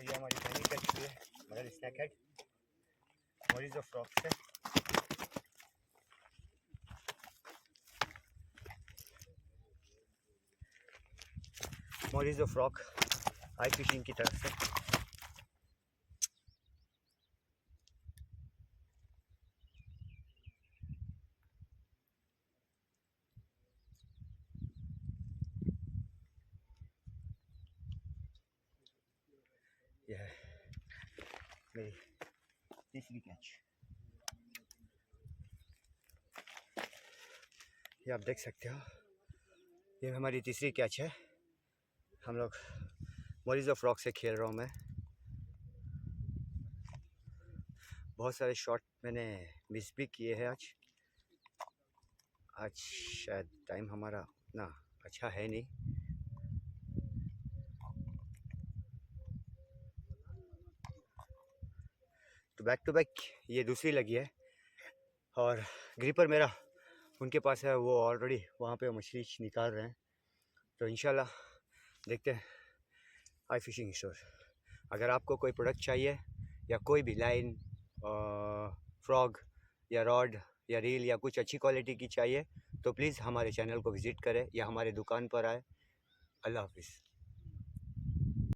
ये हमारी पहली कैच हुई है मॉडल स्नैक हेड मॉरिज़ो फ्रॉक से। मॉरिज़ो फ्रॉक आई फिशिंग की तरफ से। यह है मेरी तीसरी कैच। ये आप देख सकते हो, ये हमारी तीसरी कैच है। हम लोग मॉरिज़ो फ्रॉक से खेल रहा हूँ मैं। बहुत सारे शॉट मैंने मिस भी किए हैं आज शायद टाइम हमारा उतना अच्छा है नहीं। तो बैक टू बैक ये दूसरी लगी है और ग्रिपर मेरा उनके पास है, वो ऑलरेडी वहाँ पे मछली निकाल रहे हैं। तो इंशाल्लाह देखते हैं आई फिशिंग स्टोर। अगर आपको कोई प्रोडक्ट चाहिए या कोई भी लाइन फ्रॉग या रॉड या रील या कुछ अच्छी क्वालिटी की चाहिए तो प्लीज़ हमारे चैनल को विज़िट करें या हमारे दुकान पर आए। अल्लाह हाफिज़।